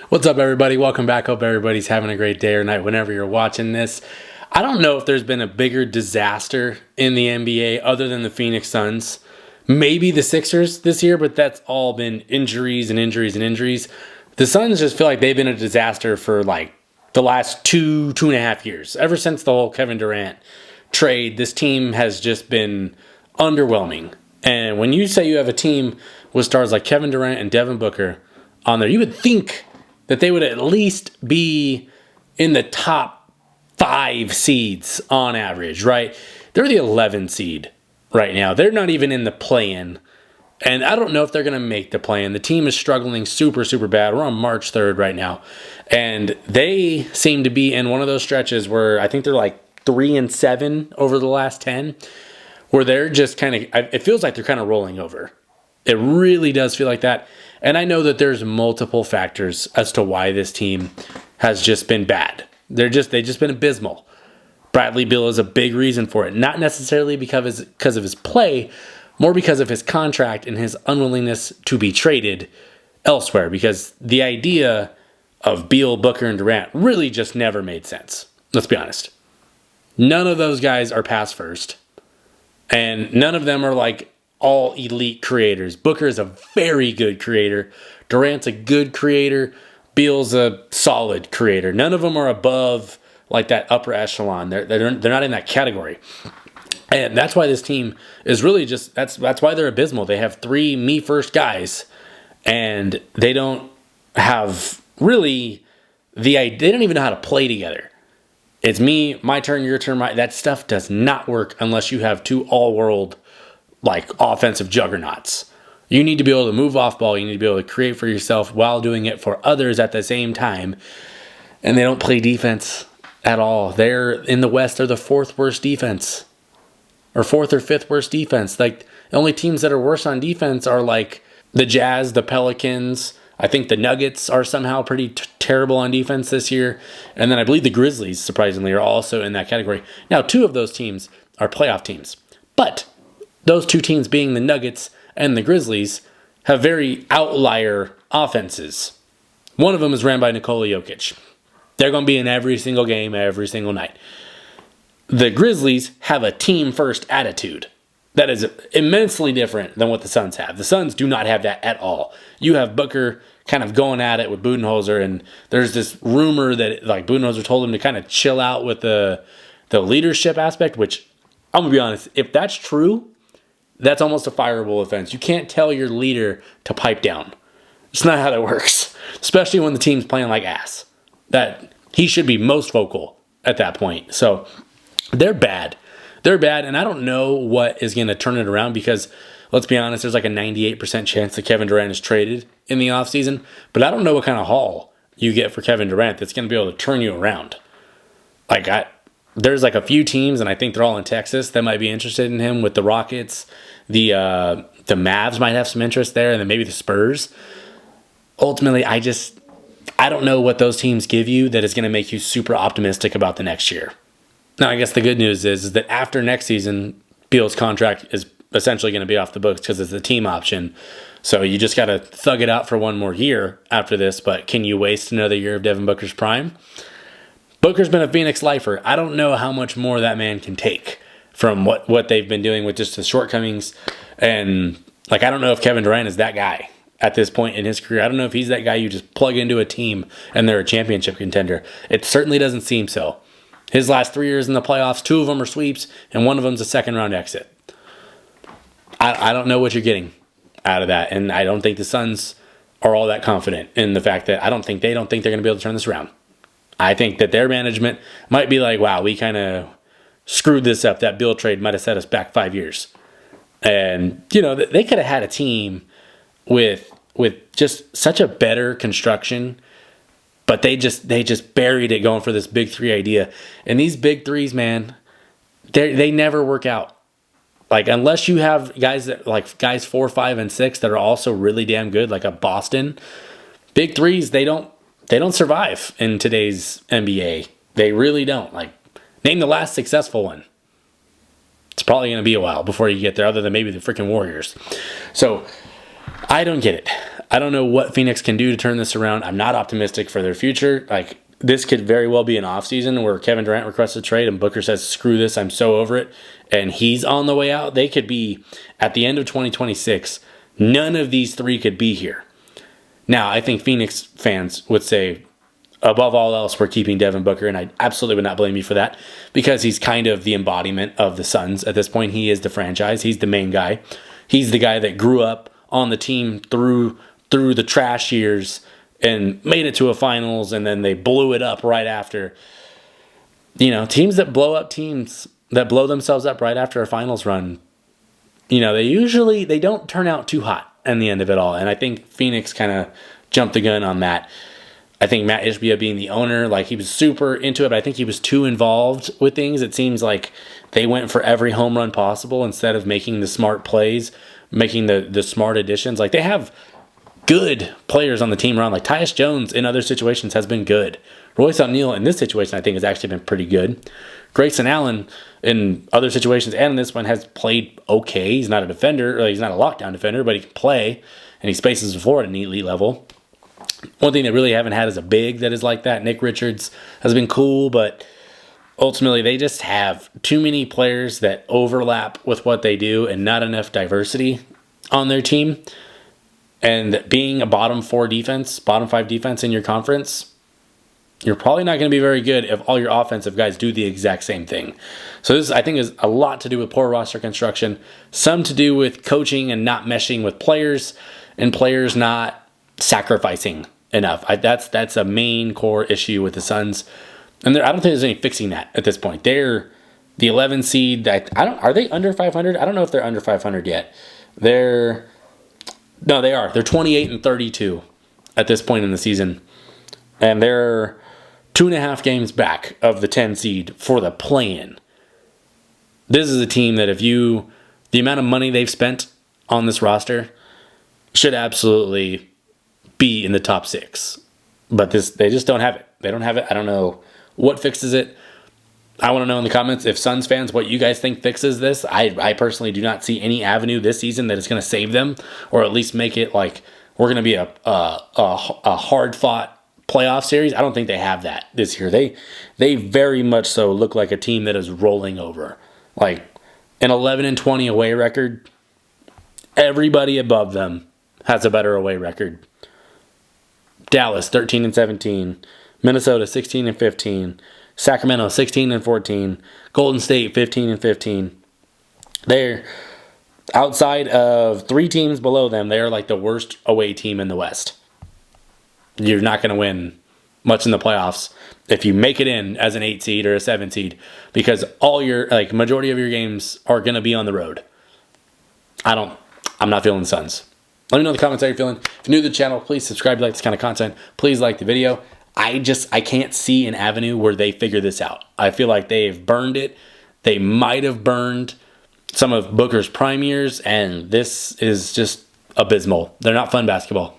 What's up, everybody? Welcome back. Hope everybody's having a great day or night whenever you're watching this. I don't know if there's been a bigger disaster in the NBA other than the Phoenix Suns. Maybe the Sixers this year, but that's all been injuries and injuries and injuries. The Suns just feel like they've been a disaster for like the last two and a half years. Ever since the whole Kevin Durant trade, this team has just been underwhelming. And when you say you have a team with stars like Kevin Durant and Devin Booker on there, you would think that they would at least be in the top 5 seeds on average, right? They're the 11 seed right now. They're not even in the play-in. And I don't know if they're going to make the play-in. The team is struggling super, super bad. We're on March 3rd right now. And they seem to be in one of those stretches where I think they're like 3-7 over the last 10, where they're just kind of, it feels like they're kind of rolling over. It really does feel like that. And I know that there's multiple factors as to why this team has just been bad. They've just been abysmal. Bradley Beal is a big reason for it. Not necessarily because of his play, more because of his contract and his unwillingness to be traded elsewhere. Because the idea of Beal, Booker, and Durant really just never made sense. Let's be honest. None of those guys are pass first. And none of them are like all elite creators. Booker is a very good creator. Durant's a good creator. Beal's a solid creator. None of them are above like that upper echelon. They're not in that category. And that's why this team is really just, that's why they're abysmal. They have 3 me first guys, and they don't have really they don't even know how to play together. It's me, my turn, your turn, that stuff does not work unless you have 2 all-world like offensive juggernauts. You need to be able to move off ball. You need to be able to create for yourself while doing it for others at the same time. And they don't play defense at all. They're in the West. They're the 4th worst defense, or 4th or 5th worst defense. Like the only teams that are worse on defense are like the Jazz, the Pelicans. I think the Nuggets are somehow pretty terrible on defense this year. And then I believe the Grizzlies, surprisingly, are also in that category. Now, 2 of those teams are playoff teams. But those 2 teams, being the Nuggets and the Grizzlies, have very outlier offenses. One of them is ran by Nikola Jokic. They're going to be in every single game, every single night. The Grizzlies have a team-first attitude that is immensely different than what the Suns have. The Suns do not have that at all. You have Booker kind of going at it with Budenholzer, and there's this rumor that like Budenholzer told him to kind of chill out with the leadership aspect, which I'm going to be honest, if that's true, that's almost a fireable offense. You can't tell your leader to pipe down. It's not how that works, especially when the team's playing like ass. That he should be most vocal at that point. So they're bad. They're bad, and I don't know what is going to turn it around because, let's be honest, there's like a 98% chance that Kevin Durant is traded in the offseason, but I don't know what kind of haul you get for Kevin Durant that's going to be able to turn you around. There's like a few teams, and I think they're all in Texas, that might be interested in him, with the Rockets. The Mavs might have some interest there, and then maybe the Spurs. Ultimately, I don't know what those teams give you that is going to make you super optimistic about the next year. Now, I guess the good news is that after next season, Beal's contract is essentially going to be off the books because it's a team option. So you just got to thug it out for one more year after this. But can you waste another year of Devin Booker's prime? Booker's been a Phoenix lifer. I don't know how much more that man can take from what they've been doing with just the shortcomings. And like, I don't know if Kevin Durant is that guy at this point in his career. I don't know if he's that guy you just plug into a team and they're a championship contender. It certainly doesn't seem so. His last 3 years in the playoffs, 2 of them are sweeps, and 1 of them's a second-round exit. I don't know what you're getting out of that, and I don't think the Suns are all that confident in the fact that they don't think they're going to be able to turn this around. I think that their management might be like, wow, we kind of screwed this up. That Beal trade might have set us back 5 years. And, you know, they could have had a team with just such a better construction, but they just buried it going for this big 3 idea. And these big 3s, man, they never work out. Like, unless you have guys 4, 5, and 6 that are also really damn good, like a Boston, big 3s, they don't survive in today's NBA. They really don't. Like, name the last successful one. It's probably going to be a while before you get there, other than maybe the freaking Warriors. So I don't get it. I don't know what Phoenix can do to turn this around. I'm not optimistic for their future. Like, this could very well be an offseason where Kevin Durant requests a trade and Booker says, screw this, I'm so over it, and he's on the way out. They could be, at the end of 2026, none of these three could be here. Now, I think Phoenix fans would say, above all else, we're keeping Devin Booker, and I absolutely would not blame you for that because he's kind of the embodiment of the Suns at this point. He is the franchise. He's the main guy. He's the guy that grew up on the team through the trash years and made it to a finals, and then they blew it up right after. You know, teams that blow themselves up right after a finals run, you know, they don't turn out too hot in the end of it all. And I think Phoenix kind of jumped the gun on that. I think Matt Ishbia being the owner, like, he was super into it, but I think he was too involved with things. It seems like they went for every home run possible instead of making the smart plays, making the smart additions. Like, they have good players on the team around. Like, Tyus Jones in other situations has been good. Royce O'Neal in this situation, I think, has actually been pretty good. Grayson Allen in other situations and in this one has played okay. He's not a defender, or he's not a lockdown defender, but he can play, and he spaces the floor at an elite level. One thing they really haven't had is a big that is like that. Nick Richards has been cool, but ultimately they just have too many players that overlap with what they do and not enough diversity on their team. And being a bottom 5 defense in your conference, you're probably not going to be very good if all your offensive guys do the exact same thing. So this, I think, is a lot to do with poor roster construction, some to do with coaching and not meshing with players, and players not sacrificing enough. That's a main core issue with the Suns, and I don't think there's any fixing that at this point. They're the 11 seed. Are they under 500? I don't know if they're under 500 yet. No, they are. They're 28-32 at this point in the season, and they're 2.5 games back of the 10 seed for the play-in. This is a team that the amount of money they've spent on this roster should absolutely be in the top 6. But they just don't have it. They don't have it. I don't know what fixes it. I want to know in the comments, if Suns fans, what you guys think fixes this. I personally do not see any avenue this season that is going to save them, or at least make it like we're going to be a hard-fought playoff series. I don't think they have that this year. They very much so look like a team that is rolling over. Like an 11-20 away record, everybody above them has a better away record. Dallas 13-17, Minnesota 16-15, Sacramento 16-14, Golden State 15-15. They're outside of 3 teams below them. They are like the worst away team in the West. You're not going to win much in the playoffs if you make it in as an 8 seed or a 7 seed, because all your majority of your games are going to be on the road. I'm not feeling the Suns. Let me know in the comments how you're feeling. If you're new to the channel, please subscribe if you like this kind of content. Please like the video. I can't see an avenue where they figure this out. I feel like they've burned it. They might have burned some of Booker's prime years, and this is just abysmal. They're not fun basketball.